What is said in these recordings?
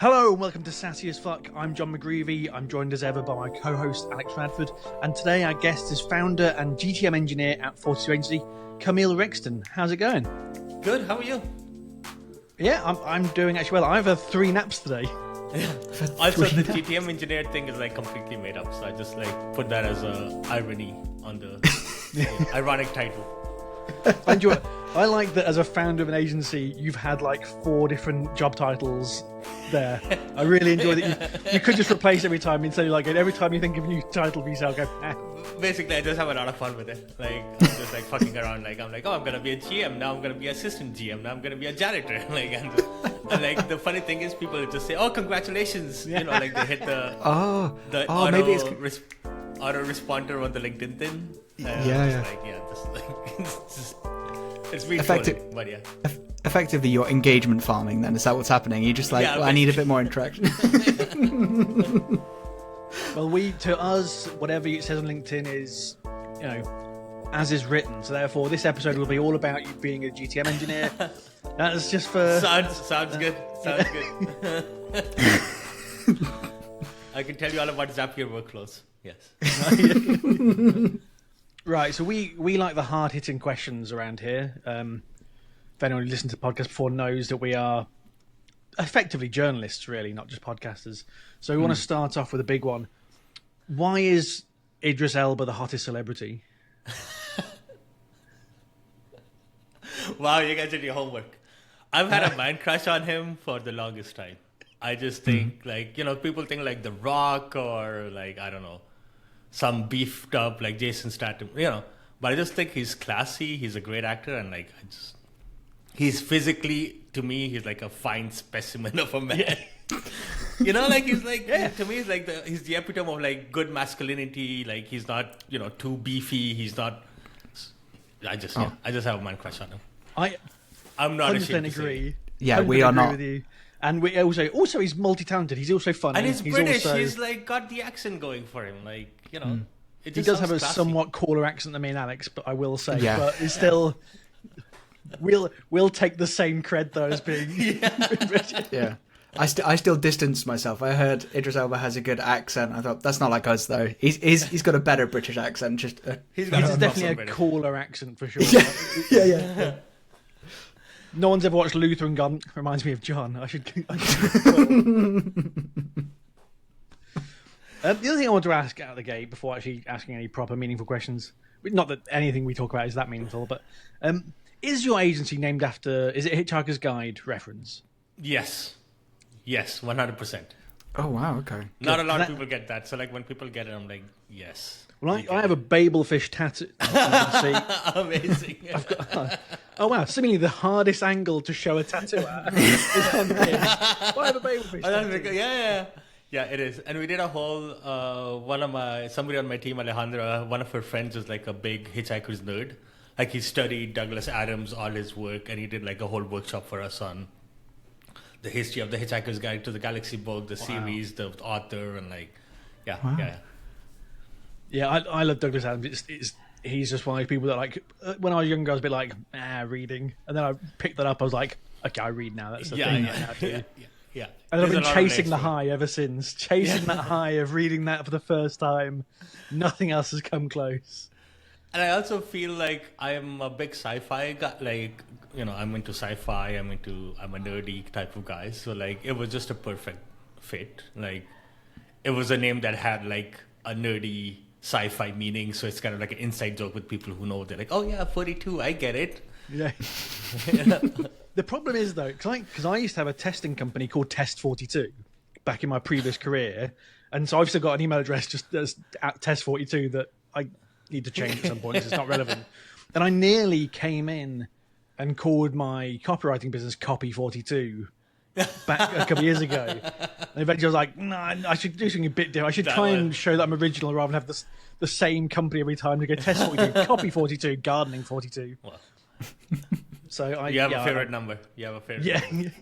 Hello and welcome to Sassy as Fuck. I'm John McGreevy. I'm joined as ever by my co-host Alex Radford, and today our guest is founder and GTM engineer at 42 Agency, Kamil Rextin. How's it going? Good. How are you? Yeah, I'm doing actually well. I've had 3 naps today. Yeah. Also, the GTM engineer thing is like completely made up, so I just like put that as a irony on the ironic title. I enjoy it. I like that as a founder of an agency, you've had like 4 different job titles there. I really enjoy that you could just replace every time instead of like every time you think of a new title for yourself, go. Basically, I just have a lot of fun with it. Like I'm just like fucking around. Like I'm like, oh, I'm gonna be a GM now. I'm gonna be assistant GM now. I'm gonna be a janitor. Like and like the funny thing is, people just say, oh, congratulations. You know, like they hit the auto, maybe it's auto responder on the LinkedIn thing. Yeah. Like, yeah, just like it's really Effective, but yeah. Effectively, you're engagement farming. Then is that what's happening? You're just like, Yeah, well, I need a bit more interaction. Well, to us, whatever it says on LinkedIn is, you know, as is written. So therefore, this episode will be all about you being a GTM engineer. That's just for... Sounds good. Sounds good. I can tell you all about Zapier workflows. Yes. Right, so we like the hard-hitting questions around here. If anyone who listened to the podcast before knows that we are effectively journalists, really, not just podcasters. So we want to start off with a big one. Why is Idris Elba the hottest celebrity? Wow, you guys did your homework. I've had a man crush on him for the longest time. I just think, like, you know, people think like The Rock or like, I don't know, some beefed up like Jason Statham, you know. But I just think he's classy. He's a great actor, and like, he's physically, to me, he's like a fine specimen of a man. Yeah. You know, like he's like, to me, he's like he's the epitome of like good masculinity. Like he's not, you know, too beefy. He's not. I just have a man crush on him. I'm not 100% ashamed to agree. say. Yeah, we are not. With you. And we also he's multi-talented. He's also funny. And he's British. Also, he's like got the accent going for him. Like, you know, he does have a somewhat cooler accent than me and Alex, but I will say, but he's still. We'll take the same cred though as being British. Yeah. I still distance myself. I heard Idris Elba has a good accent. I thought that's not like us though. He's got a better British accent. Just he's definitely a cooler accent for sure. Yeah. No one's ever watched Luther and gone, reminds me of John. I should the other thing I want to ask out of the gate before actually asking any proper meaningful questions, not that anything we talk about is that meaningful, but is your agency named after? Is it Hitchhiker's Guide reference? Yes, 100%. oh wow, okay. Not a lot of people get that. So like when people get it, I'm like, yes. Well, I have a Babelfish tattoo. Amazing. Oh wow! Seemingly the hardest angle to show a tattoo at is on here. Well, I have a Babelfish tattoo. Yeah, it is. And we did a whole somebody on my team, Alejandra, one of her friends is like a big Hitchhiker's nerd. Like he studied Douglas Adams, all his work, and he did like a whole workshop for us on the history of the Hitchhiker's Guide to the Galaxy book, the series, the author, and like, Yeah, I love Douglas Adams. He's just one of those people that like when I was younger, I was a bit like reading, and then I picked that up. I was like, okay, I read now. That's the thing. Yeah. And I've been chasing the high ever since. Chasing that high of reading that for the first time. Nothing else has come close. And I also feel like I'm a big sci-fi guy. Like, you know, I'm into sci-fi. I'm a nerdy type of guy. So like, it was just a perfect fit. Like, it was a name that had like a nerdy sci-fi meaning. So it's kind of like an inside joke with people who know. They're like, oh yeah, 42, I get it. Yeah. The problem is though, because I used to have a testing company called Test 42 back in my previous career, and so I've still got an email address just as at Test 42 that I need to change at some point because it's not relevant. And I nearly came in and called my copywriting business Copy 42 back a couple of years ago. And eventually I was like, no, I should do something a bit different. I should try and show that I'm original rather than have the same company every time to go Test 42, Copy 42, Gardening 42. Well. So you have a favorite number. You have a favorite number.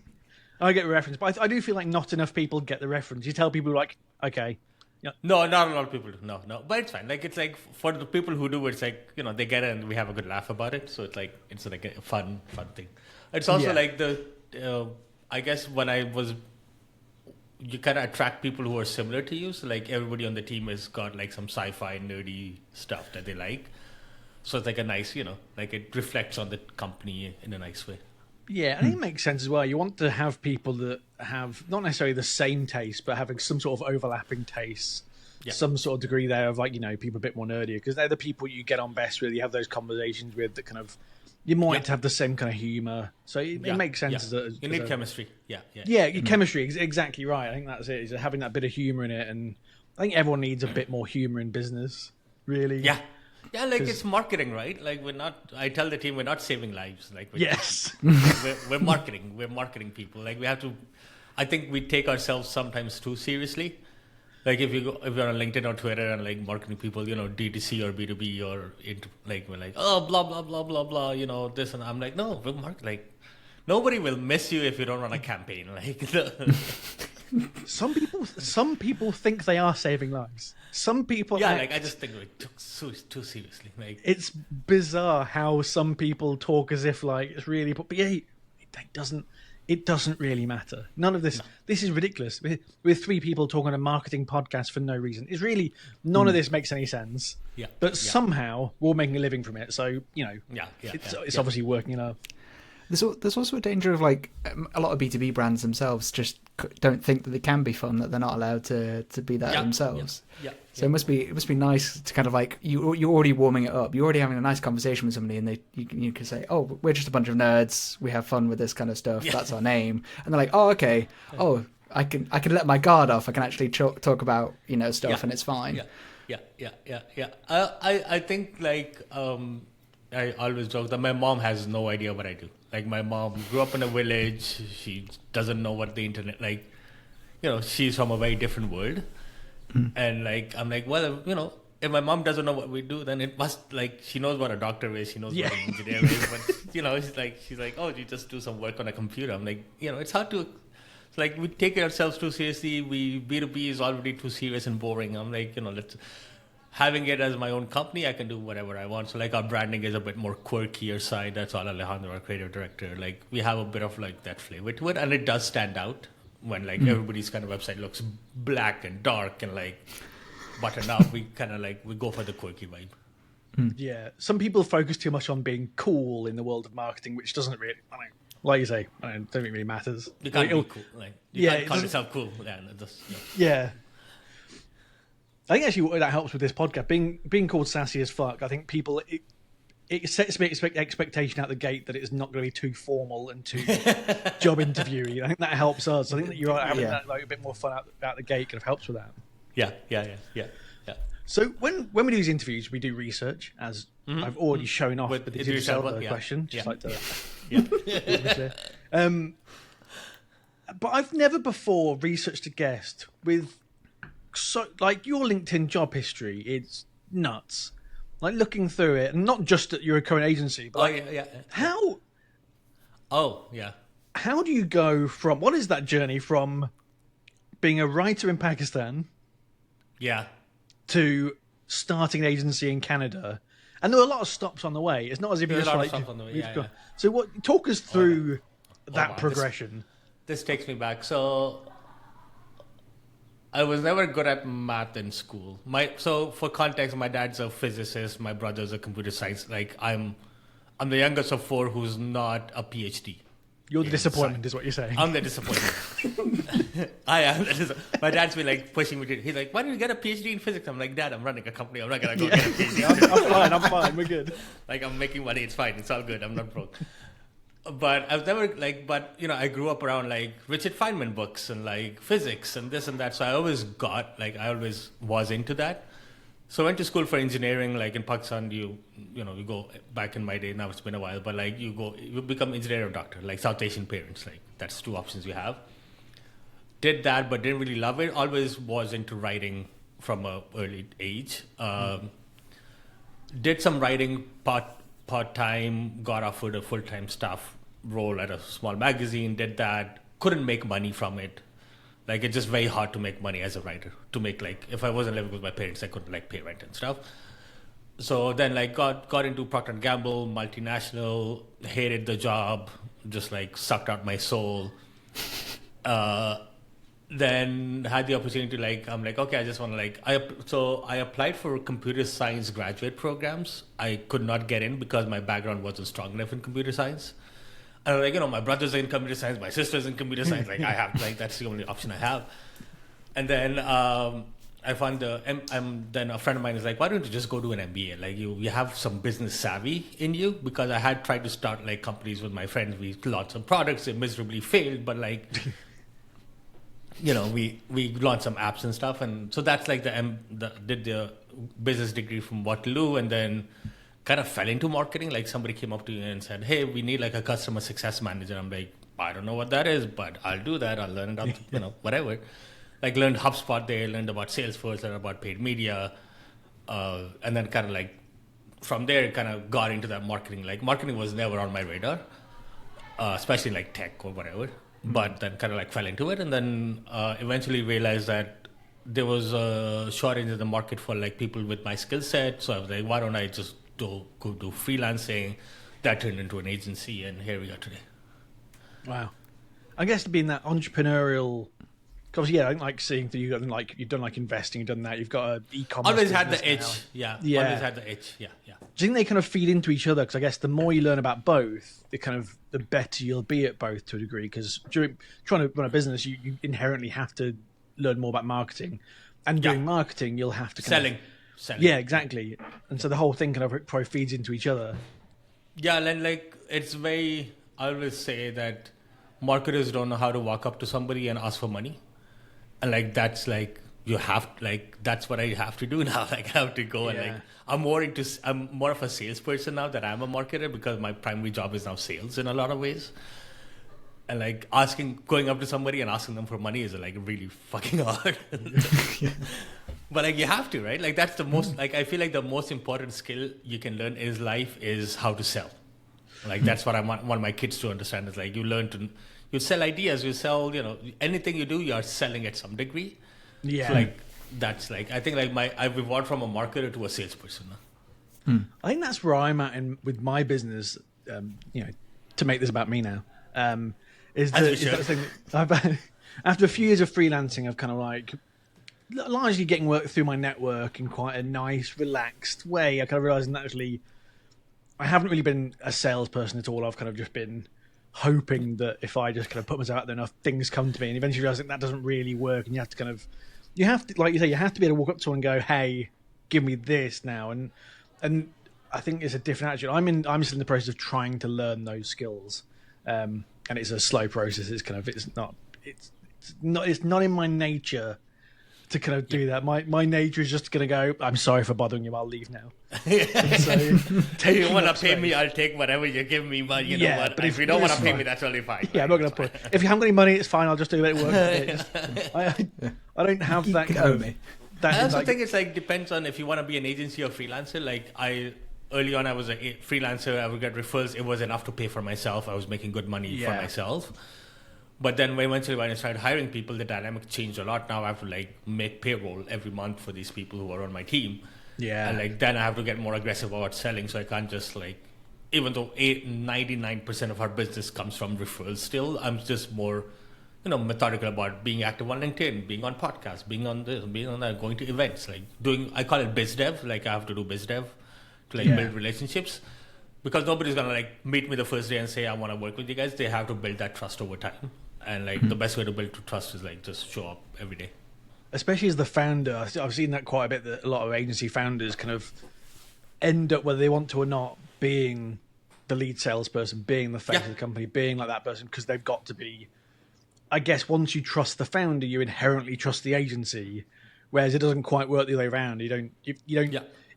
I get a reference, but I do feel like not enough people get the reference. You tell people like, okay. Yeah. No, not a lot of people do. No. But it's fine. Like, it's like, for the people who do, it's like, you know, they get it and we have a good laugh about it. So it's like a fun thing. It's also like I guess when I was you kind of attract people who are similar to you. So like everybody on the team has got like some sci-fi nerdy stuff that they like. So it's like a nice, like it reflects on the company in a nice way. Yeah, I think it makes sense as well. You want to have people that have not necessarily the same taste, but having some sort of overlapping tastes. Yeah. Some sort of degree there of like, people a bit more nerdier, because they're the people you get on best with, you have those conversations with that kind of, you might have the same kind of humor. So it makes sense. Yeah. You need chemistry. Chemistry, exactly right. I think that's it, is having that bit of humor in it. And I think everyone needs a bit more humor in business, really. Yeah. Yeah, like it's marketing, right? Like I tell the team we're not saving lives. Like yes. we're marketing. We're marketing people. Like we have to, I think we take ourselves sometimes too seriously. Like if you're on LinkedIn or Twitter and like marketing people, D2C or B2B or we're like, oh, blah, blah, blah, blah, blah, this. And I'm like, no, we're like, nobody will miss you if you don't run a campaign. Like some people think they are saving lives. Some people, I just think we took too seriously. Like it's bizarre how some people talk as if like it's really, but it doesn't really matter. None of this. No. This is ridiculous. With three people talking on a marketing podcast for no reason, it's really none of this makes any sense. Yeah, but somehow we're all making a living from it. So it's obviously working enough. There's also a danger of like a lot of B2B brands themselves just don't think that they can be fun, that they're not allowed to be that themselves. So it must be nice to kind of like you're already warming it up. You're already having a nice conversation with somebody, and you can say, "Oh, we're just a bunch of nerds. We have fun with this kind of stuff. Yeah. That's our name." And they're like, "Oh, okay. Oh, I can let my guard off. I can actually talk about stuff, and it's fine." Yeah. I think like I always joke that my mom has no idea what I do. Like my mom grew up in a village. She doesn't know what the internet, like, she's from a very different world. And like, I'm like, well, if my mom doesn't know what we do, then it must, like, she knows what a doctor is. She knows what an engineer is. But, she's like, oh, you just do some work on a computer. I'm like, it's hard to, it's like we take ourselves too seriously. B2B is already too serious and boring. I'm like, having it as my own company, I can do whatever I want. So like our branding is a bit more quirkier side. That's all Alejandro, our creative director. Like we have a bit of like that flavor to it, and it does stand out when like everybody's kind of website looks black and dark and like buttoned up. We kind of like we go for the quirky vibe. Yeah, some people focus too much on being cool in the world of marketing, which doesn't really, like you say, don't think it really matters. You can't be cool. Like you can't call yourself cool. Yeah. I think actually that helps with this podcast. Being called sassy as fuck, I think people it sets a bit expectation out the gate that it's not going to be too formal and too job interviewy. I think that helps us. I think that you're having that like a bit more fun out the gate kind of helps with that. Yeah. So when we do these interviews, we do research, as I've already shown off with the Idris Elba question. Just like to, but I've never before researched a guest with. So, like your LinkedIn job history, it's nuts. Like looking through it, and not just at your current agency, but how? Oh, yeah. How do you go from what is that journey from being a writer in Pakistan, to starting an agency in Canada? And there were a lot of stops on the way. It's not as if you're just like. So, what? Talk us through that progression. This takes me back. So. I was never good at math in school. So for context, my dad's a physicist, my brother's a computer science. Like I'm the youngest of four who's not a PhD. You're the disappointment, is what you're saying. I'm the disappointment. I am. My dad's been like pushing me to. He's like, "Why don't you get a PhD in physics?" I'm like, "Dad, I'm running a company. I'm not gonna go get a PhD." I'm fine. We're good. Like I'm making money. It's fine. It's all good. I'm not broke. But I was never I grew up around like Richard Feynman books and like physics and this and that. So I always was into that. So I went to school for engineering, like in Pakistan, you go back in my day, now it's been a while, but like you become engineer or doctor, like South Asian parents, like that's two options you have. Did that, but didn't really love it. Always was into writing from an early age. Did some writing part-time, got offered a full-time staff role at a small magazine, did that, couldn't make money from it. Like, it's just very hard to make money as a writer. To make, like, if I wasn't living with my parents, I couldn't, like, pay rent and stuff. So then, like, got into Procter & Gamble, multinational, hated the job, just, like, sucked out my soul. then had the opportunity to I'm like, okay, I just want to so I applied for computer science graduate programs. I could not get in because my background wasn't strong enough in computer science. And I'm like, my brother's in computer science, my sister's in computer science. I have that's the only option I have. And then I found then a friend of mine is like, why don't you just go do an MBA? Like you have some business savvy in you, because I had tried to start companies with my friends. We launched some products, it miserably failed, but we launched some apps and stuff, and so that's did the business degree from Waterloo, and then kind of fell into marketing. Like somebody came up to you and said, "Hey, we need a customer success manager." I'm like, I don't know what that is, but I'll do that. I'll learn it, whatever. Learned HubSpot there, learned about Salesforce, learned about paid media, and then kind of from there, kind of got into that marketing. Marketing was never on my radar, especially tech or whatever. But then kind of fell into it, and then eventually realized that there was a shortage in the market for people with my skill set. So I was like, why don't I just go do freelancing? That turned into an agency, and here we are today. Wow. I guess being that entrepreneurial, because I don't like seeing that you've done investing, you've done that, you've got an e-commerce. Always had the itch, yeah. Always had the itch, yeah. Do you think they kind of feed into each other? Because I guess the more you learn about both, the better you'll be at both to a degree. Because trying to run a business, you inherently have to learn more about marketing, and doing marketing, you'll have to selling. Yeah, exactly. And so the whole thing kind of probably feeds into each other. Yeah, and it's very. I always say that marketers don't know how to walk up to somebody and ask for money, and that's you have that's what I have to do now. I have to go and I'm more of a salesperson now that I'm a marketer, because my primary job is now sales in a lot of ways. And going up to somebody and asking them for money is really fucking hard. But you have to, right? That's the most I feel the most important skill you can learn in life is how to sell. That's what I want my kids to understand, is you sell ideas, you sell, anything you do, you are selling at some degree. Yeah. So that's I think I've evolved from a marketer to a salesperson now. I think that's where I'm at with my business. To make this about me now, is that thing that after a few years of freelancing, I've kind of largely getting work through my network in quite a nice, relaxed way. I kind of realised that actually I haven't really been a salesperson at all. I've kind of just been hoping that if I just kind of put myself out there enough, things come to me, and eventually realising that doesn't really work, and you have to like you say, you have to be able to walk up to someone and go, "Hey, give me this now," and I think it's a different attitude. I'm still in the process of trying to learn those skills, and it's a slow process. It's not in my nature to kind of do that. My nature is just going to go, "I'm sorry for bothering you. I'll leave now." So, if you want to pay me, I'll take whatever you give me. But you know what? But if you don't want to pay me, that's totally fine. Yeah, I'm not going to put. If you haven't got any money, it's fine. I'll just do a bit of work. I don't have that kind of. I also think it's depends on if you want to be an agency or freelancer. Early on, I was a freelancer. I would get referrals. It was enough to pay for myself. I was making good money for myself. But then eventually when I started hiring people, the dynamic changed a lot. Now I have to make payroll every month for these people who are on my team. Yeah. And then I have to get more aggressive about selling. So I can't just even though 99% of our business comes from referrals still, I'm just more, methodical about being active on LinkedIn, being on podcasts, being on this, being on that, going to events, I call it biz dev. I have to do biz dev to build relationships. Because nobody's going to meet me the first day and say, I want to work with you guys. They have to build that trust over time. And the best way to build trust is just show up every day. Especially as the founder, I've seen that quite a bit, that a lot of agency founders kind of end up, whether they want to or not, being the lead salesperson, being the face of the company, being that person, because they've got to be. I guess once you trust the founder, you inherently trust the agency, whereas it doesn't quite work the other way around. You don't.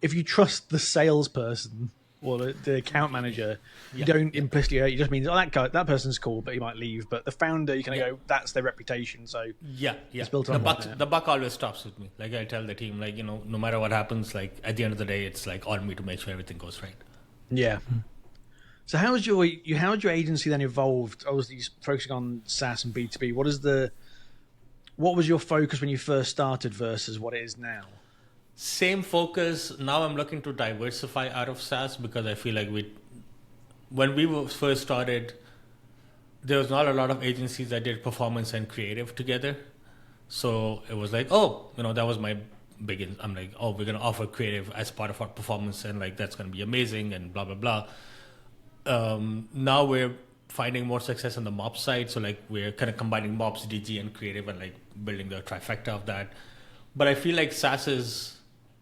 If you trust the salesperson or the account manager, you don't implicitly. It just means, that person's cool, but he might leave. But the founder, you kind of go, that's their reputation. So it's built on the buck always stops with me. I tell the team, no matter what happens, at the end of the day, it's on me to make sure everything goes right. Yeah. So how has your agency then evolved? Obviously, you're focusing on SaaS and B2B. What was your focus when you first started versus what it is now? Same focus. Now I'm looking to diversify out of SaaS, because I feel when we first started, there was not a lot of agencies that did performance and creative together. So it was like, oh, that was my begin. I'm like, oh, we're gonna offer creative as part of our performance, and like that's gonna be amazing, and blah blah blah. Now we're finding more success on the MOP side, so like we're kind of combining MOPs, DG, and creative, and like building the trifecta of that. But I feel like SaaS is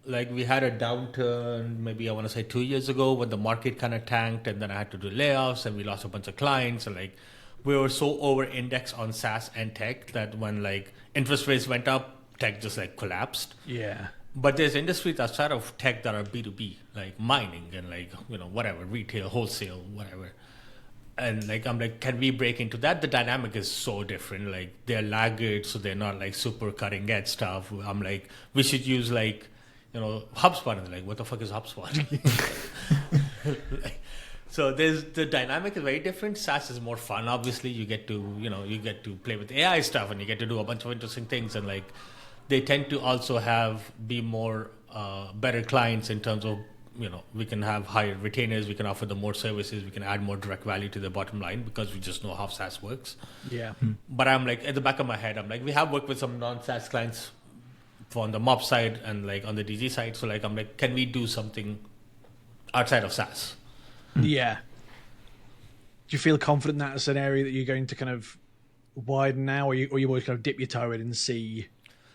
like we had a downturn, maybe I want to say 2 years ago, when the market kind of tanked, and then I had to do layoffs, and we lost a bunch of clients, and like we were so over-indexed on SaaS and tech that when like interest rates went up, tech just like collapsed. Yeah. But there's industries outside of tech that are B2B, like mining and like, whatever, retail, wholesale, whatever. And like, I'm like, can we break into that? The dynamic is so different. Like they're laggards, so they're not like super cutting edge stuff. I'm like, we should use like, HubSpot. And like, what the fuck is HubSpot? So the dynamic is very different. SaaS is more fun. Obviously, you get to play with AI stuff, and you get to do a bunch of interesting things. And like, they tend to also be more better clients in terms of, we can have higher retainers, we can offer them more services, we can add more direct value to the bottom line because we just know how SaaS works. Yeah. But I'm like, at the back of my head, I'm like, we have worked with some non-SaaS clients on the MOP side and like on the DG side. So like, I'm like, can we do something outside of SaaS? Yeah. Do you feel confident that's an area that you're going to kind of widen now, or you always kind of dip your toe in and see?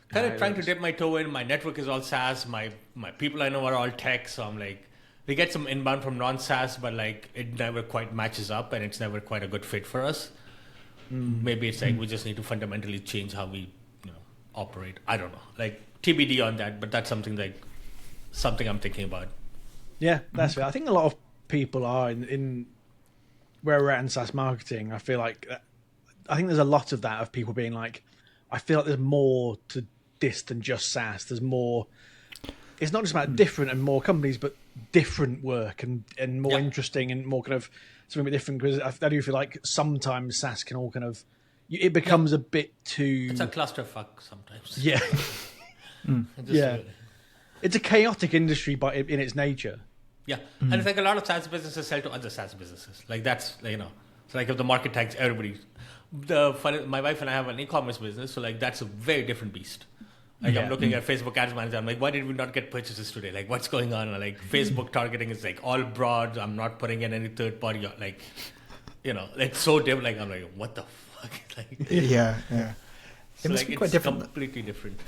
Kind of trying to dip my toe in. My network is all SaaS. My people I know are all tech. So I'm like, we get some inbound from non-SaaS, but like it never quite matches up, and it's never quite a good fit for us. Maybe it's like we just need to fundamentally change how we operate. I don't know. Like TBD on that, but that's something I'm thinking about. Yeah, that's fair. I think a lot of people are in where we're at in SaaS marketing. I feel like there's a lot of that, of people being like, I feel like there's more to this than just SaaS. There's more. It's not just about different and more companies, but different work and more interesting and more kind of something a bit different. Because I do feel like sometimes SaaS can all kind of, it becomes a bit too. It's a clusterfuck sometimes. Yeah. Yeah. It's a chaotic industry in its nature. Yeah, and it's like a lot of SaaS businesses sell to other SaaS businesses. Like that's, so like if the market tanks, everybody. My wife and I have an e-commerce business, so like that's a very different beast. Like I'm looking at Facebook Ads Manager, I'm like, why did we not get purchases today? Like what's going on? And like Facebook targeting is like all broad. I'm not putting in any third party. Like, it's so different. Like I'm like, what the fuck? Like, yeah. So it must be quite different. Completely different.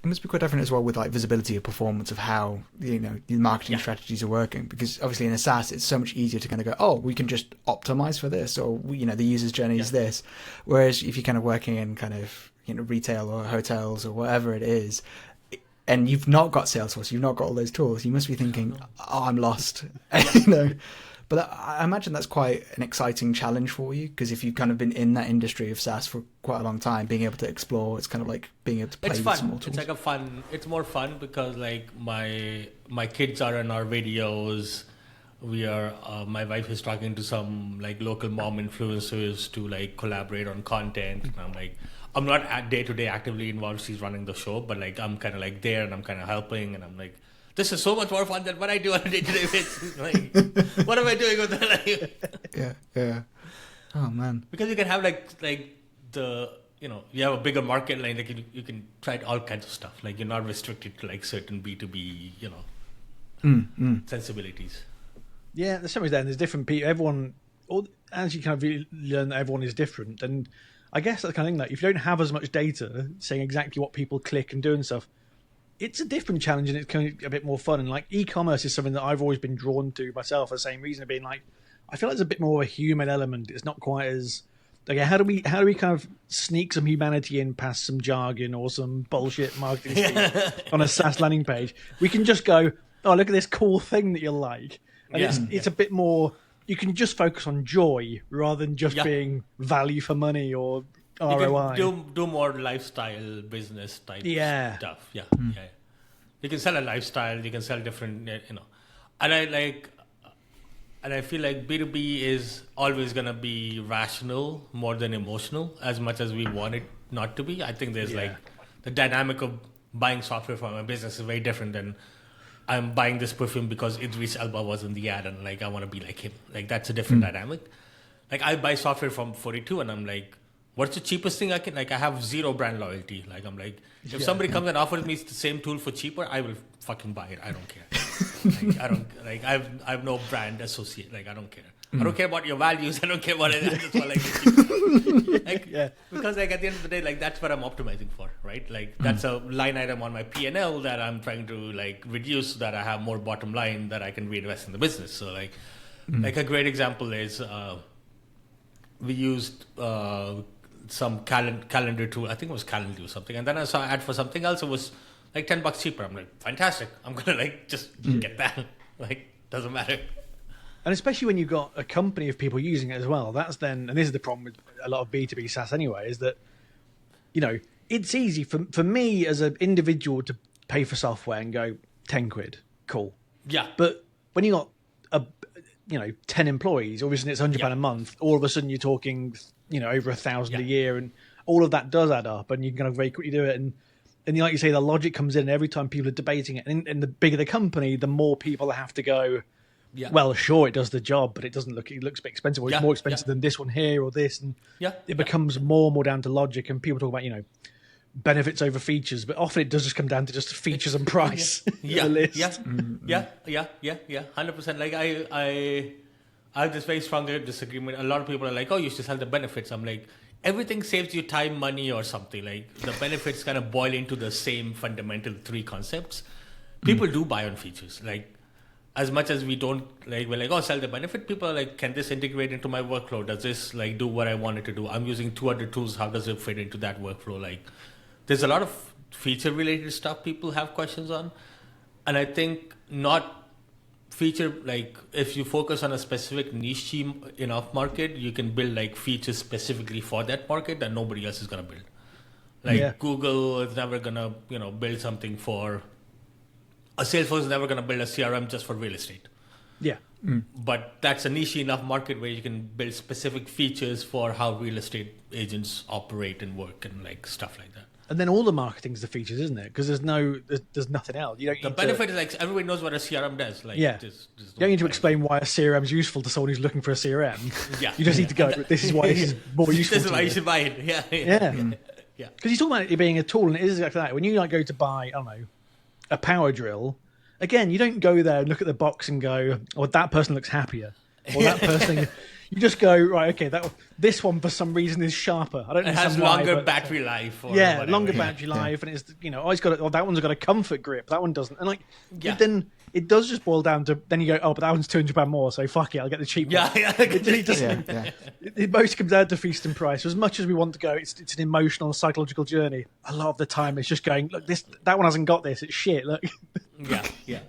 It must be quite different as well with like visibility of performance of how the marketing strategies are working, because obviously in a SaaS it's so much easier to kind of go, oh, we can just optimize for this, or the user's journey is this. Whereas if you're kind of working in kind of retail or hotels or whatever it is, and you've not got Salesforce, you've not got all those tools, you must be thinking, oh, I'm lost. But I imagine that's quite an exciting challenge for you, because if you've kind of been in that industry of SaaS for quite a long time, being able to explore, it's kind of like being able to play with some more tools. It's like it's more fun because like my kids are in our videos. We are, my wife is talking to some like local mom influencers to like collaborate on content. And I'm like, I'm not day to day actively involved. She's running the show, but like I'm kind of like there and I'm kind of helping, and I'm like, this is so much more fun than what I do on a day-to-day basis. Like, what am I doing with my life? Yeah. Oh man. Because you can have like the you have a bigger market, like you can try all kinds of stuff. Like you're not restricted to like certain B2B sensibilities. Yeah, there's something there. And there's different people. Everyone, as you kind of learn that everyone is different, and I guess that's the kind of thing that if you don't have as much data saying exactly what people click and do and stuff, it's a different challenge, and it's kind of a bit more fun. And like e-commerce is something that I've always been drawn to myself for the same reason of being like, I feel like there's a bit more of a human element. It's not quite as okay. How do we kind of sneak some humanity in past some jargon or some bullshit marketing speak on a SaaS landing page? We can just go, oh, look at this cool thing that you like, and it's a bit more. You can just focus on joy rather than just being value for money or ROI. You can do more lifestyle business type stuff. Yeah. You can sell a lifestyle. You can sell different, and I feel like B2B is always gonna be rational more than emotional, as much as we want it not to be. I think there's like the dynamic of buying software for my business is very different than I'm buying this perfume because Idris Elba was in the ad and like I want to be like him. Like that's a different dynamic. Like I buy software from 42 and I'm like, what's the cheapest thing I can, like, I have zero brand loyalty. Like, I'm like, if somebody comes and offers me the same tool for cheaper, I will fucking buy it. I don't care. Like, I don't, like, I have no brand associate. Like, I don't care. I don't care about your values. I don't care what it is. I just want, like, because, like, at the end of the day, like, that's what I'm optimizing for, right? Like, that's a line item on my P&L that I'm trying to, like, reduce so that I have more bottom line that I can reinvest in the business. So, like a great example is we used some calendar tool. I think it was Calendly or something. And then I saw an ad for something else. It was like $10 cheaper. I'm like, fantastic. I'm going to, like, just get that. Like, doesn't matter. And especially when you've got a company of people using it as well, that's then, and this is the problem with a lot of B2B SaaS anyway, is that, you know, it's easy for me as an individual to pay for software and go, 10 quid, cool. Yeah. But when you got, 10 employees, obviously it's £100 a month, all of a sudden you're talking, over 1,000 a year, and all of that does add up, and you can kind of very quickly do it. And like you say, the logic comes in every time people are debating it. And the bigger the company, the more people have to go, well, sure, it does the job, but it looks a bit expensive. Or it's more expensive than this one here or this. And it becomes more and more down to logic. And people talk about, benefits over features, but often it does just come down to just features and price. Yeah, list. 100%. Like, I have this very strong disagreement. A lot of people are like, oh, you should sell the benefits. I'm like, everything saves you time, money, or something. Like, the benefits kind of boil into the same fundamental three concepts. People do buy on features. Like, as much as we don't, like, we're like, oh, sell the benefit. People are like, can this integrate into my workflow? Does this, like, do what I want it to do? I'm using 200 tools. How does it fit into that workflow? Like, there's a lot of feature-related stuff people have questions on. And I think not feature, like, if you focus on a specific niche enough market, you can build, like, features specifically for that market that nobody else is going to build. Like, Google is never going to, build something for... A Salesforce is never going to build a CRM just for real estate. Yeah. But that's a niche enough market where you can build specific features for how real estate agents operate and work and, like, stuff like that. And then all the marketing's the features, isn't it? Because there's nothing else. You don't. The benefit is, like, everybody knows what a CRM does. Like, you don't need to explain why a CRM is useful to someone who's looking for a CRM. You just need to go, this is why this is more useful. This is why you should buy it. Yeah. Because you talk about it being a tool, and it is exactly that. When you, like, go to buy, I don't know, a power drill, again, you don't go there and look at the box and go, oh, that person looks happier. Or that person... You just go, right, okay, this one for some reason is sharper. I don't know. It has longer battery life. Or whatever. Longer battery life, and it's that one's got a comfort grip, that one doesn't. And then it does just boil down to, then you go, oh, but that one's £200 more, so fuck it, I'll get the cheap one. It most comes down to feast and price. As much as we want to go, it's an emotional, psychological journey. A lot of the time, it's just going, look, that one hasn't got this. It's shit. Look. Yeah.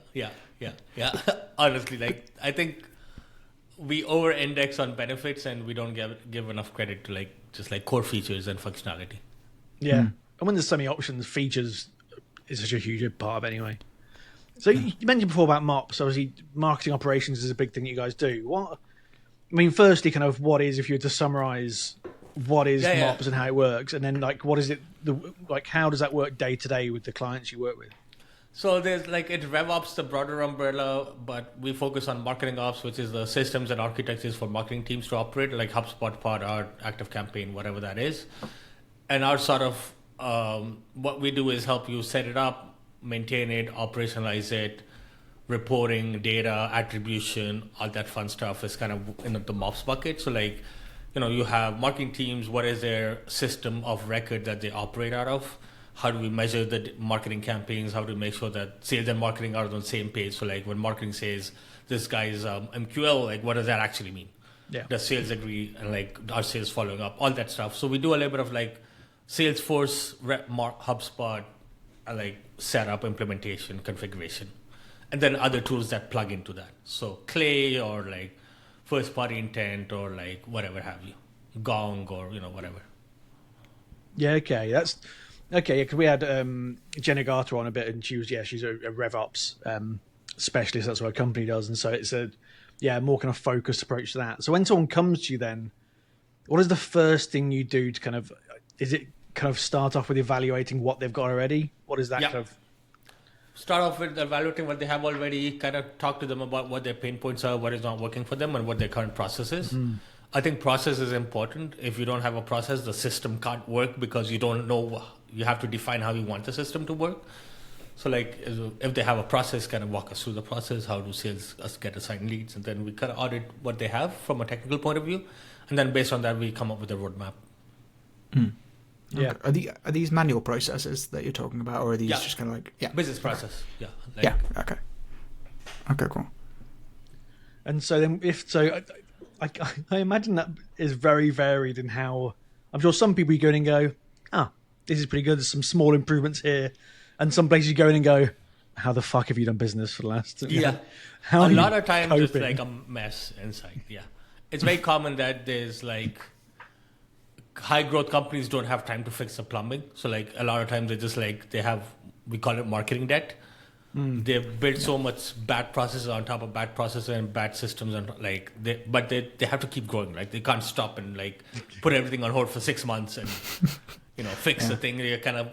Honestly, like, I think we over-index on benefits and we don't give enough credit to, like, just, like, core features and functionality. Yeah. And when there's so many options, features is such a huge part of it anyway. So you mentioned before about MOPS. Obviously, marketing operations is a big thing that you guys do. Firstly, kind of what is, if you were to summarize, what is MOPS and how it works? And then, like, what is it, how does that work day to day with the clients you work with? So there's, like, it's RevOps, the broader umbrella, but we focus on marketing ops, which is the systems and architectures for marketing teams to operate, like HubSpot, Pod, our ActiveCampaign, whatever that is. And our sort of, what we do is help you set it up, maintain it, operationalize it, reporting, data, attribution, all that fun stuff is kind of in the MOPS bucket. So, like, you have marketing teams, what is their system of record that they operate out of? How do we measure the marketing campaigns? How do we make sure that sales and marketing are on the same page? So, like, when marketing says this guy is MQL, like, what does that actually mean? Yeah. Does sales agree? And, like, are sales following up? All that stuff. So we do a little bit of, like, Salesforce, HubSpot, like, setup, implementation, configuration, and then other tools that plug into that. So Clay or, like, first party intent or, like, whatever have you, Gong or, whatever. Yeah. Okay. That's. Okay, because we had Jenna Garter on a bit, and she's a RevOps specialist. That's what her company does, and so it's a more kind of focused approach to that. So when someone comes to you, then what is the first thing you do to kind of? Is it kind of start off with evaluating what they've got already? What is that kind of? Start off with evaluating what they have already. Kind of talk to them about what their pain points are, what is not working for them, and what their current process is. I think process is important. If you don't have a process, the system can't work because you don't know. You have to define how you want the system to work. So like if they have a process, kind of walk us through the process. How do sales us get assigned leads? And then we kind of audit what they have from a technical point of view. And then based on that, we come up with a roadmap. Mm. Yeah. Okay. Are these manual processes that you're talking about, or are these just kind of like business process? Okay. Yeah. Yeah. Okay. Okay. Cool. And so then, I imagine that is very varied in how. I'm sure some people you go in and go, this is pretty good. There's some small improvements here, and some places you go in and go, how the fuck have you done business for the last? Yeah. A lot of times it's like a mess inside. Yeah. It's very common that there's like high growth companies don't have time to fix the plumbing. So like a lot of times we call it marketing debt. They've built so much bad processes on top of bad processes and bad systems, and but they have to keep growing. Like they can't stop and like put everything on hold for 6 months and fix the thing. They kind of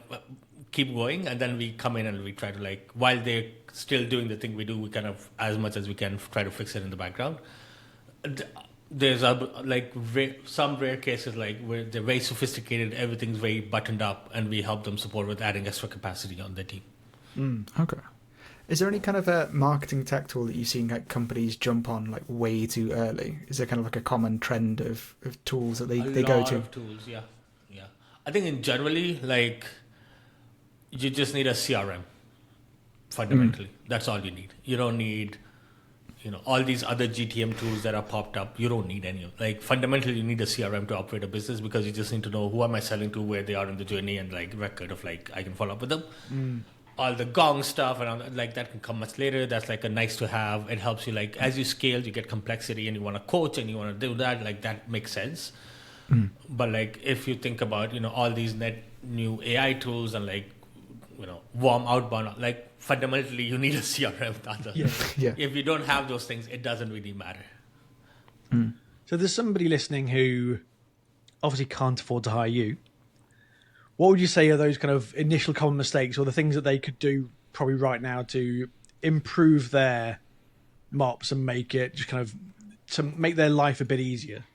keep going, and then we come in and we try to while they're still doing the thing we do, we kind of as much as we can try to fix it in the background. There's some rare cases where they're very sophisticated, everything's very buttoned up, and we help them support with adding extra capacity on their team. Okay. Is there any kind of a marketing tech tool that you've seen companies jump on way too early? Is there kind of a common trend of tools that they go to? A lot of tools, yeah. I think in generally, you just need a CRM, fundamentally. That's all you need. You don't need, all these other GTM tools that are popped up. You don't need any of fundamentally, you need a CRM to operate a business because you just need to know who am I selling to, where they are in the journey, and record of I can follow up with them. All the gong stuff and all that, that can come much later. That's a nice to have. It helps you as you scale, you get complexity and you want to coach and you want to do that. That makes sense. But if you think about all these net new AI tools and warm outbound, fundamentally you need a CRM. If you don't have those things, it doesn't really matter. So there's somebody listening who obviously can't afford to hire you. What would you say are those kind of initial common mistakes or the things that they could do probably right now to improve their MOPS and make it just kind of to make their life a bit easier?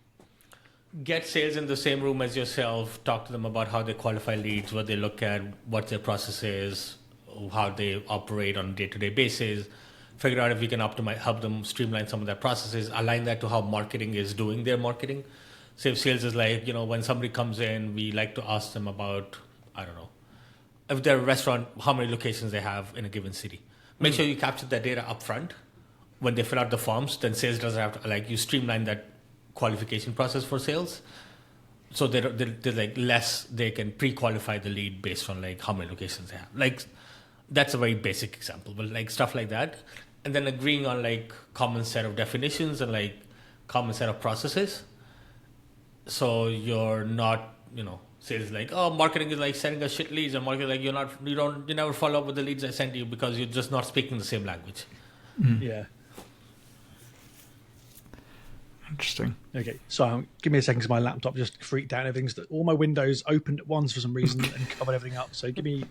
Get sales in the same room as yourself. Talk to them about how they qualify leads, what they look at, what their process is, how they operate on a day-to-day basis. Figure out if you can help them streamline some of their processes, align that to how marketing is doing their marketing. So if sales is when somebody comes in, we like to ask them about, I don't know, if they're a restaurant, how many locations they have in a given city. Make sure you capture that data up front. When they fill out the forms, then sales doesn't have to, you streamline that qualification process for sales. So they're less, they can pre-qualify the lead based on how many locations they have. That's a very basic example, but stuff like that. And then agreeing on common set of definitions and common set of processes. So you're not, sales marketing is sending us shit leads, and marketing you never follow up with the leads I sent you because you're just not speaking the same language. Yeah. Interesting. Okay, so give me a second because my laptop just freaked out. All my windows opened at once for some reason and covered everything up. So give me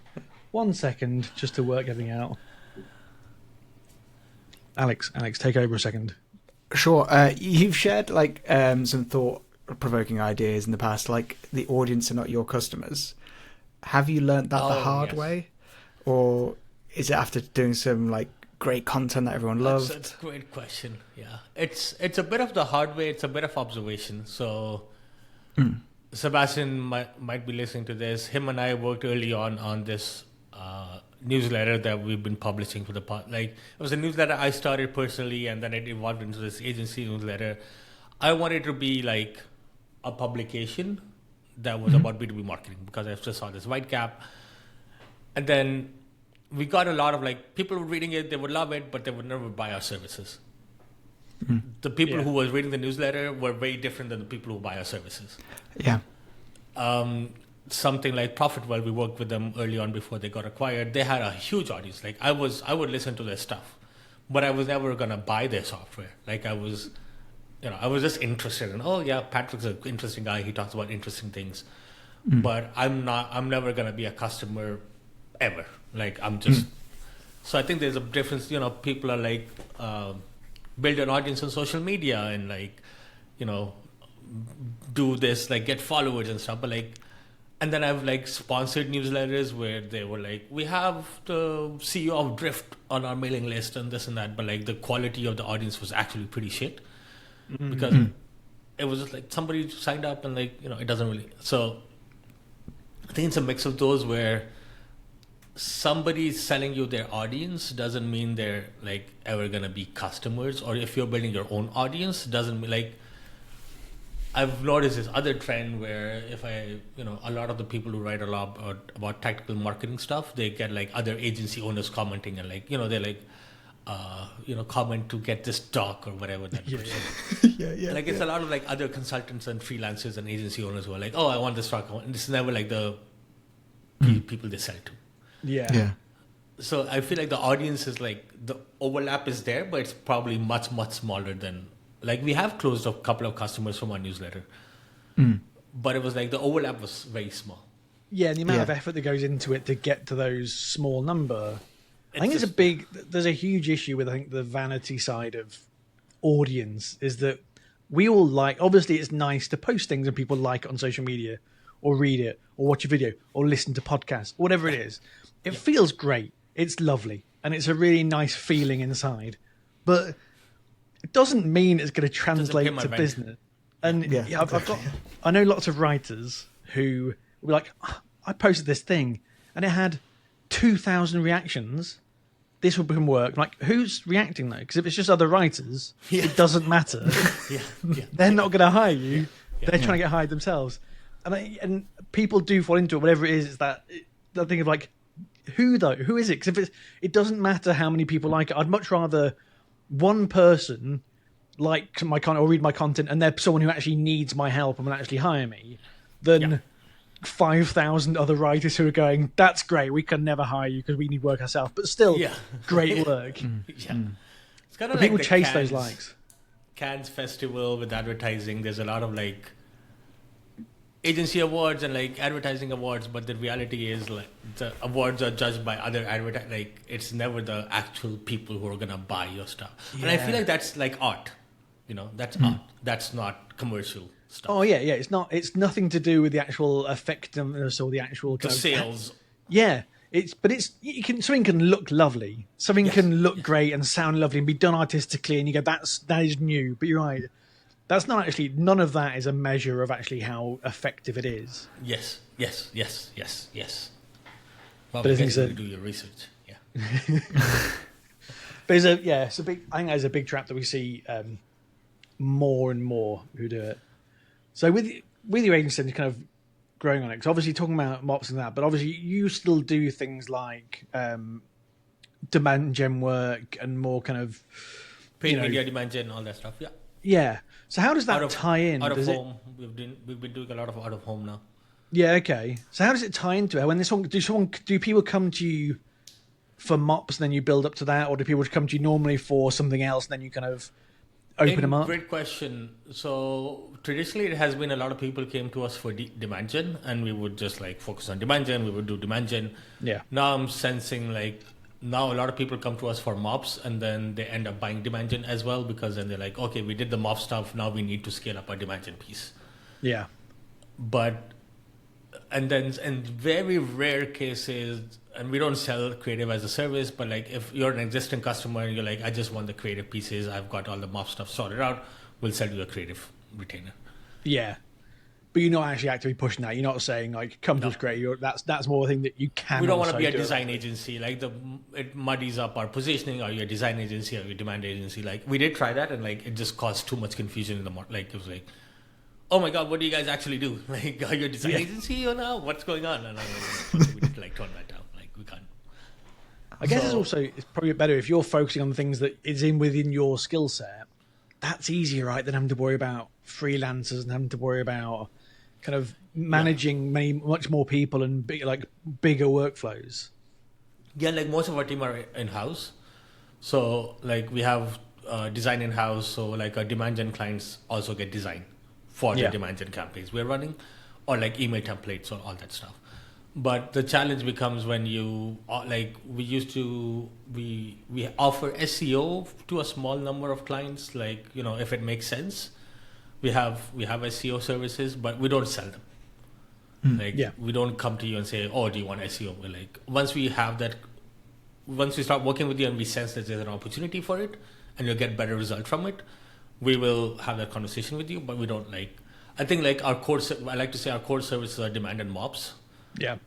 1 second just to work everything out. Alex, take over a second. Sure. You've shared some thought-provoking ideas in the past, the audience are not your customers. Have you learnt that the hard way, or is it after doing some great content that everyone loved? That's a great question. Yeah, it's a bit of the hard way. It's a bit of observation. So Sebastian might be listening to this. Him and I worked early on this newsletter that we've been publishing for the part. It was a newsletter I started personally, and then it evolved into this agency newsletter. I wanted to be a publication that was about B2B marketing because I just saw this white gap. And then we got a lot of people were reading it, they would love it, but they would never buy our services. The people who was reading the newsletter were very different than the people who buy our services. Yeah. Something like Profitwell, we worked with them early on before they got acquired. They had a huge audience. I would listen to their stuff, but I was never gonna buy their software. I was just interested in, Patrick's an interesting guy. He talks about interesting things, but I'm never gonna be a customer ever. I'm just. So I think there's a difference. People are build an audience on social media and do this, like get followers and stuff. But like, and then I've like sponsored newsletters where they were like, we have the CEO of Drift on our mailing list and this and that, but like the quality of the audience was actually pretty shit because it was just like somebody signed up and like, it doesn't really. So I think it's a mix of those where somebody selling you their audience doesn't mean they're like ever gonna be customers, or if you're building your own audience doesn't mean like. I've noticed this other trend where if a lot of the people who write a lot about tactical marketing stuff, they get like other agency owners commenting and like, they're like, comment to get this talk or whatever that person. Like it's a lot of like other consultants and freelancers and agency owners who are like, oh, I want this talk. And this is never like the people they sell to. Yeah. So I feel like the audience is like, the overlap is there, but it's probably much, much smaller than. Like we have closed a couple of customers from our newsletter, but it was like the overlap was very small. Yeah, and the amount of effort that goes into it to get to those small number. I think there's a huge issue with, I think, the vanity side of audience is that we all like, obviously it's nice to post things and people like it on social media or read it or watch a video or listen to podcasts, whatever it is. It feels great. It's lovely. And it's a really nice feeling inside. But it doesn't mean it's going to translate to business. And I know lots of writers who were like, I posted this thing and it had 2,000 reactions. This would work. I'm like, who's reacting though? Because if it's just other writers, it doesn't matter. They're not going to hire you. They're trying to get hired themselves. And people do fall into it. Whatever it is that thing of like, who though? Who is it? Because if it doesn't matter how many people like it. I'd much rather one person like my content or read my content and they're someone who actually needs my help and will actually hire me than 5,000 other writers who are going, that's great, we can never hire you because we need work ourselves, but still great work. It's kind of like people chase those likes. Cannes Festival with advertising, there's a lot of like agency awards and like advertising awards, but the reality is like the awards are judged by other like it's never the actual people who are gonna buy your stuff. And I feel like that's like art, that's art, that's not commercial stuff. Oh yeah, it's nothing to do with the actual effectiveness or the actual kind of sales. Something can look lovely, something can look great and sound lovely and be done artistically, and you go, that is new. But you're right. That's not actually, none of that is a measure of actually how effective it is. Yes. Well, but I think you do your research. But it's a big. I think there's a big trap that we see more and more who do it. So with your agency and kind of growing on it, because obviously talking about MOPS and that, but obviously you still do things like demand gen work and more kind of paid media, demand gen, all that stuff. Yeah. So how does that tie in? Out of home, we've been doing a lot of out of home now. Yeah. Okay. So how does it tie into it? When do people come to you for MOPS and then you build up to that, or do people come to you normally for something else and then you kind of open them up? Great question. So traditionally, it has been a lot of people came to us for demand gen, and we would just like focus on demand gen. We would do demand gen. Yeah. Now I'm sensing like. Now a lot of people come to us for MOPS and then they end up buying demand gen as well, because then they're like, okay, we did the MOPS stuff, now we need to scale up our demand gen piece. Yeah. But, and then in very rare cases, and we don't sell creative as a service, but like if you're an existing customer and you're like, I just want the creative pieces, I've got all the MOPS stuff sorted out, we'll sell you a creative retainer. Yeah. But you're not actually actively pushing that. You're not saying like, come to us great. That's more a thing that you can. We don't want to be a design agency. Like it muddies up our positioning. Are you a design agency? Are you a demand agency? Like we did try that, and like it just caused too much confusion in the market. Like it was like, oh my god, what do you guys actually do? Like, are you a design agency or now? What's going on? And we need to like tone that down. Like we can't. I guess it's probably better if you're focusing on the things that is within your skill set. That's easier, right, than having to worry about freelancers and having to worry about kind of managing much more people and bigger workflows. Yeah, like most of our team are in-house. So like we have design in-house. So like our demand gen clients also get design for the demand gen campaigns we're running, or like email templates or all that stuff. But the challenge becomes when you we offer SEO to a small number of clients, like, if it makes sense. we have SEO services, but we don't sell them. We don't come to you and say, oh, do you want SEO? We're like, once we start working with you and we sense that there's an opportunity for it and you'll get better result from it, we will have that conversation with you. But we don't I think our core, I like to say our core services are demand and mobs. Yeah.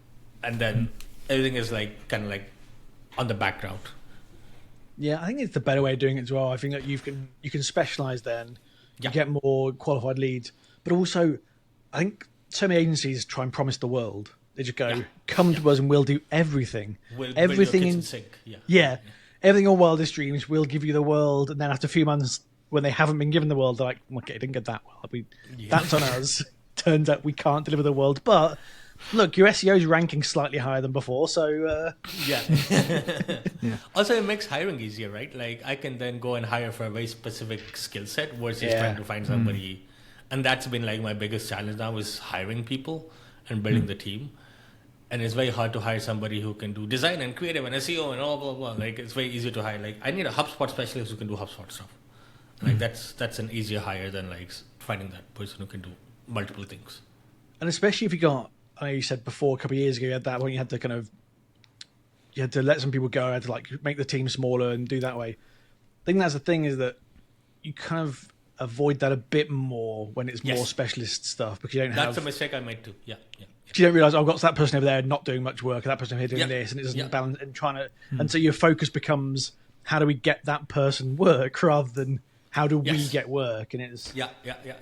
And then everything is kind of on the background. Yeah, I think it's the better way of doing it as well. I think that you can specialize then, you get more qualified leads. But also, I think so many agencies try and promise the world. They just go, come to us and we'll do everything. Everything in sync. Everything on wildest dreams, we'll give you the world. And then after a few months, when they haven't been given the world, they're like, okay, it didn't get that well. That's on us. Turns out we can't deliver the world. But look, your SEO is ranking slightly higher than before. So, Also, it makes hiring easier, right? I can then go and hire for a very specific skill set versus trying to find somebody. And that's been my biggest challenge now is hiring people and building the team. And it's very hard to hire somebody who can do design and creative and SEO and all blah, blah. It's very easy to hire. I need a HubSpot specialist who can do HubSpot stuff. That's an easier hire than finding that person who can do multiple things. And especially if you got, I know you said before a couple of years ago, you had that when you had to you had to let some people go, you had to make the team smaller and do that way. I think that's the thing is that you kind of avoid that a bit more when it's more specialist stuff because you don't have... That's a mistake I made too, yeah. You don't realise, I've got that person over there not doing much work, and that person over here doing this, and it doesn't balance, and and so your focus becomes, how do we get that person work rather than how do we get work? And it's... Yeah.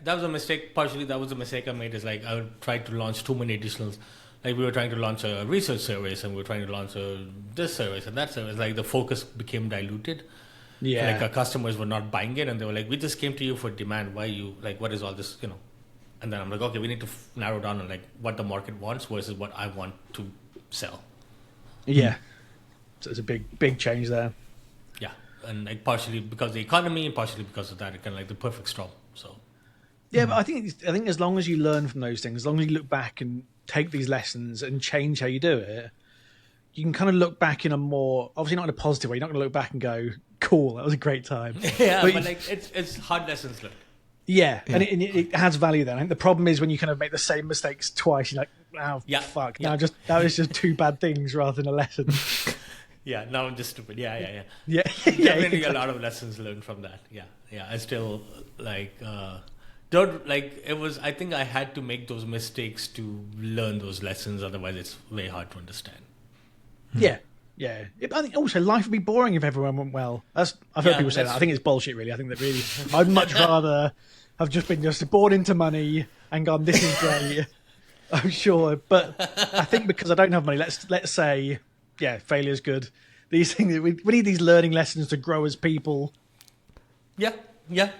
That was a mistake. Partially, that was a mistake I made is I tried to launch too many additionals. We were trying to launch a research service and we were trying to launch this service and that service. The focus became diluted. Yeah. Our customers were not buying it and they were like, we just came to you for demand. Why you, what is all this, And then I'm like, okay, we need to narrow down on what the market wants versus what I want to sell. Yeah. So it's a big change there. Yeah. And partially because of the economy and partially because of that, it kind of the perfect storm. So. Yeah, but I think as long as you learn from those things, as long as you look back and take these lessons and change how you do it, you can kind of look back in a more, obviously not in a positive way. You're not going to look back and go, cool, that was a great time. Yeah, but it's hard lessons learned. Yeah. And it has value then. I think the problem is when you kind of make the same mistakes twice, you're like, oh, fuck. Yeah. Now that was just two bad things rather than a lesson. Yeah, now I'm just stupid. Yeah. Yeah. Definitely a lot of lessons learned from that. Yeah. I still it was, I think I had to make those mistakes to learn those lessons. Otherwise it's very hard to understand. Yeah. I think also life would be boring if everyone went well. I've heard people say that. I think it's bullshit, really. I think that really, I'd much rather have just been born into money and gone, this is great. I'm sure. But I think because I don't have money, let's say, failure's good. These things, we need these learning lessons to grow as people. Yeah. I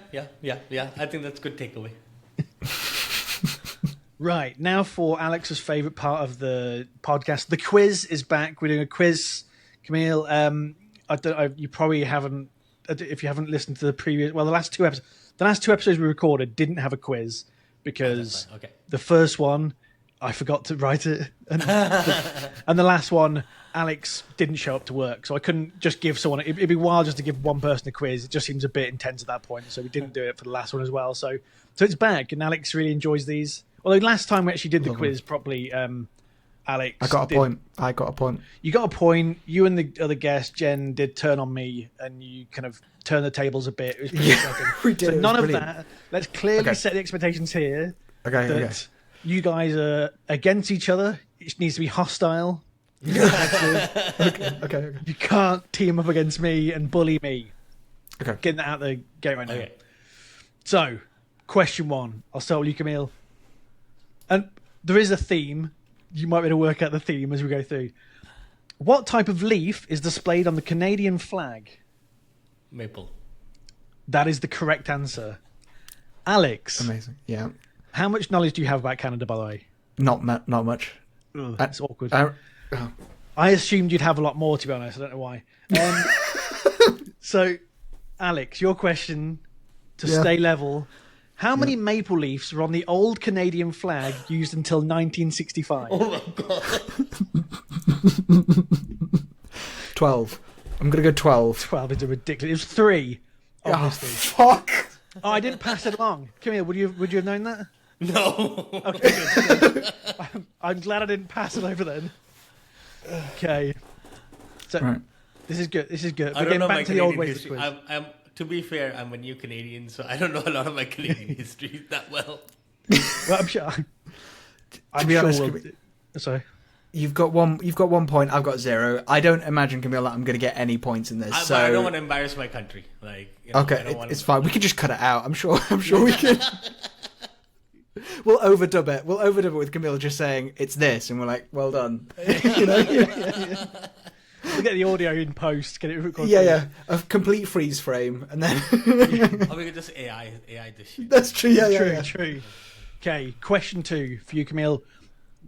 think that's a good takeaway. Right, now for Alex's favourite part of the podcast. The quiz is back. We're doing a quiz. Kamil, you probably haven't, if you haven't listened to the last two episodes we recorded didn't have a quiz because the first one, I forgot to write it. And the last one, Alex didn't show up to work. So I couldn't just give someone, it'd be wild just to give one person a quiz. It just seems a bit intense at that point. So we didn't do it for the last one as well. So it's back and Alex really enjoys these. Although last time we actually did the quiz properly, Alex... I got a point. You got a point. You and the other guest, Jen, did turn on me and you kind of turned the tables a bit. It was pretty exciting. We did. So none of that. Let's clearly set the expectations here. Okay. You guys are against each other. It needs to be hostile. Okay. You can't team up against me and bully me. Okay. Getting that out of the gate right now. Okay. So, question one. I'll start with you, Kamil. And there is a theme. You might be able to work out the theme as we go through. What type of leaf is displayed on the Canadian flag? Maple. That is the correct answer. Alex. Amazing. Yeah. How much knowledge do you have about Canada, by the way? Not much. Ugh, that's awkward. I assumed you'd have a lot more, to be honest. I don't know why. So, Alex, your question to stay level. How many maple leaves were on the old Canadian flag used until 1965? Oh my God. 12. I'm going to go 12. 12 is a ridiculous. It was 3, obviously. Oh, fuck. Oh, I didn't pass it along. Camille, would you have known that? No. Okay, good. I'm glad I didn't pass it over then. Okay. So Right. this is good. This is good. I We're don't getting know my back to the old Canadian ways of history. quiz. I'm to be fair, I'm a new Canadian, so I don't know a lot of my Canadian history that well. Well, I'm sure. To be honest, sorry. You've got 1 point. I've got 0. I don't imagine, Camille, that I'm going to get any points in this. But so I don't want to embarrass my country. Like, okay, it's fine. We can just cut it out. I'm sure we can. We'll overdub it. We'll overdub it with Camille just saying it's this, and we're like, well done. Yeah. We'll get the audio in post. Get it recorded. Yeah. A complete freeze frame, and then. Or we could just AI this shit. That's true. Yeah. True. Okay, question 2 for you, Camille.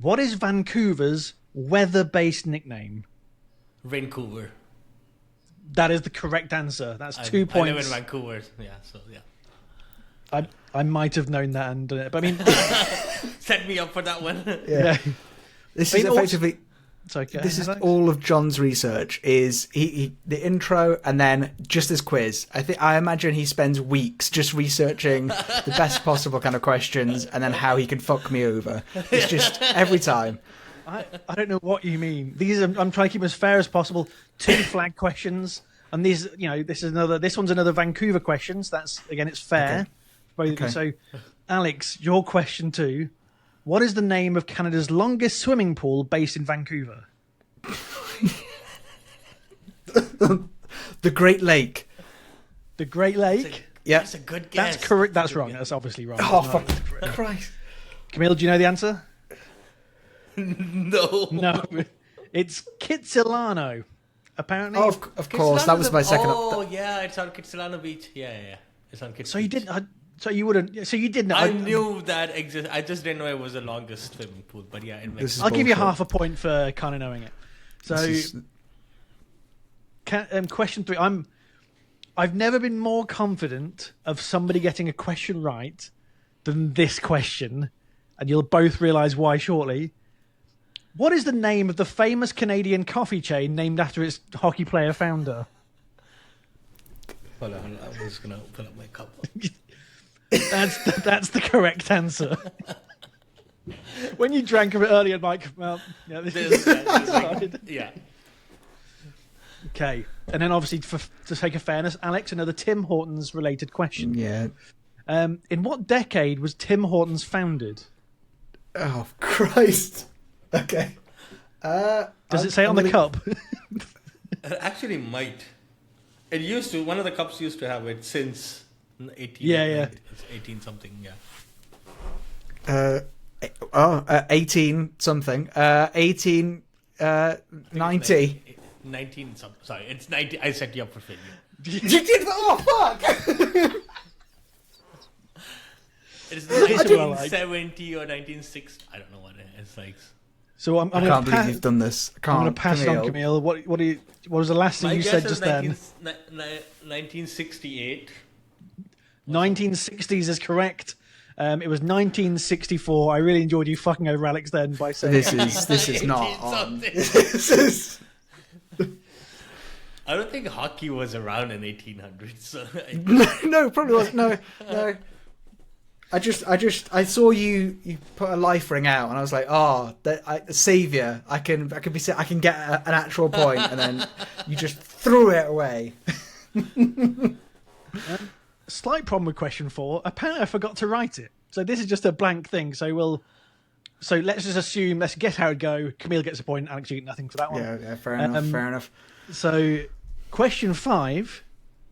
What is Vancouver's weather-based nickname? Vancouver. That is the correct answer. That's 2 points. I live in Vancouver. Yeah, so yeah. I might have known that and done it, but I mean, Set me up for that one. yeah. This I is mean, effectively. Sorry, go This ahead, is Alex. all of John's research. Is he the intro and then just this quiz? I imagine he spends weeks just researching the best possible kind of questions and then how he can fuck me over. It's just every time. I don't know what you mean. I'm trying to keep them as fair as possible. 2 flag questions, and these, this one's another Vancouver questions. That's again, it's fair. Okay. So, Alex, your question 2. What is the name of Canada's longest swimming pool based in Vancouver? The Great Lake. The Great Lake. That's a good guess. That's correct. That's wrong. That's obviously wrong. Oh, That's fuck not- Christ. Camille, do you know the answer? No. No. It's Kitsilano. Apparently. Oh, of course. That was my second. Oh, yeah, it's on Kitsilano Beach. Yeah. It's on Kitsilano. So you didn't. So you wouldn't. So you did know. I knew that existed. I just didn't know it was the longest swimming pool. But yeah, it makes This is I'll give you bullshit. half a point for kind of knowing it. So, question 3. I've never been more confident of somebody getting a question right than this question, and you'll both realise why shortly. What is the name of the famous Canadian coffee chain named after its hockey player founder? Hold on. I'm just gonna open up my cup. That's the correct answer. When you drank a bit earlier, Mike, well, yeah, this is Yeah. okay. And then obviously, to sake of fairness, Alex, another Tim Hortons related question. Yeah. In what decade was Tim Hortons founded? Oh, Christ. Okay. Does it say on the cup? It actually might. It used to. One of the cups used to have it since 18. Yeah. It's 18 something. Yeah. 18 something. 1890. 19 something. Sorry, it's 90. I set you up for failure. You did. Oh, fuck. It's well, 1970 or 1960. I don't know what it is. It's like. So I'm I can't believe you've done this. I'm going to pass it on, Camille. What was the last thing you said just then? 1968. 1960s is correct. It was 1964. I really enjoyed you fucking over Alex then by saying This is not 18 on. something. This is. I don't think hockey was around in 1800s. So No, probably wasn't. No. I saw you put a life ring out, and I was like, savior. I can get an actual point, and then you just threw it away. Slight problem with question 4. Apparently, I forgot to write it. So this is just a blank thing. So let's just assume. Let's guess how it go. Camille gets a point. Alex, you get nothing for that one. Yeah, fair enough. So, question 5,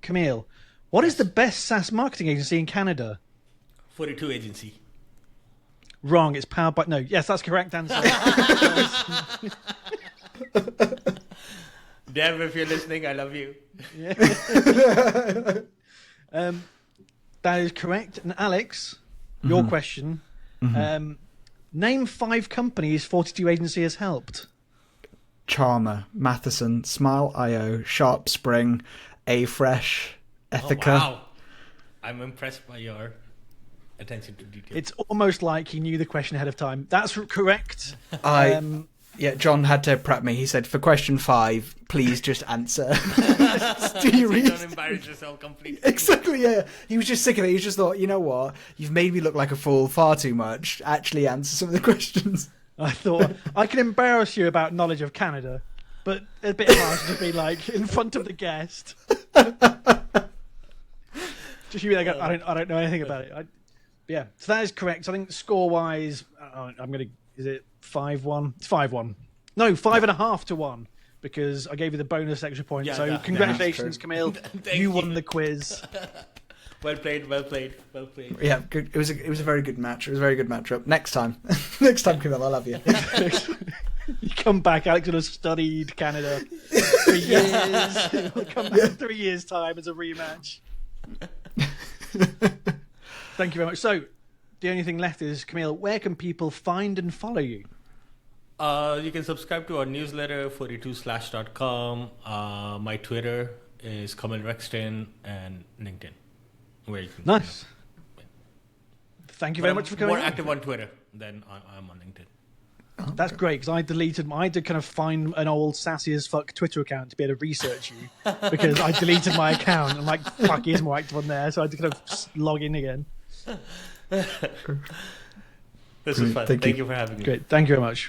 Camille. What is the best SaaS marketing agency in Canada? 42 agency. Wrong. It's powered by. No. Yes, that's correct answer. Dev, if you're listening, I love you. That is correct. And Alex, your question. Name 5 companies 42 Agency has helped. Charmer, Matheson, Smile.io, Sharp Spring, Afresh, Ethica. Oh, wow. I'm impressed by your attention to detail. It's almost like he knew the question ahead of time. That's correct. I Yeah, John had to prep me. He said, for question 5, please just answer. Do you read? Don't embarrass yourself completely. Exactly, yeah. He was just sick of it. He just thought, you know what? You've made me look like a fool far too much. Actually answer some of the questions. I thought, I can embarrass you about knowledge of Canada, but a bit harsh to be like in front of the guest. Just you be like, I don't know anything about it. Yeah, so that is correct. I think score-wise, is it 5-1? It's 5-1. No, 5.5 to 1, because I gave you the bonus extra point. Yeah, so congratulations, Kamil. You won the quiz. Well played. Yeah, good. It was a very good match. It was a very good matchup. Next time, Kamil, I'll have you. You come back, Alex would have studied Canada for years. He'll come back in 3 years' time as a rematch. Thank you very much. So, the only thing left is, Kamil, where can people find and follow you? You can subscribe to our newsletter, 42slash.com. My Twitter is Kamil Rextin, and LinkedIn. Where you can nice. Thank you very much for coming. More active on Twitter than I'm on LinkedIn. Oh, that's great, because I had to kind of find an old sassy as fuck Twitter account to be able to research you, because I deleted my account. I'm like, fuck, he is more active on there, so I had to kind of log in again. This was fun. Thank you for having me. Great, thank you very much.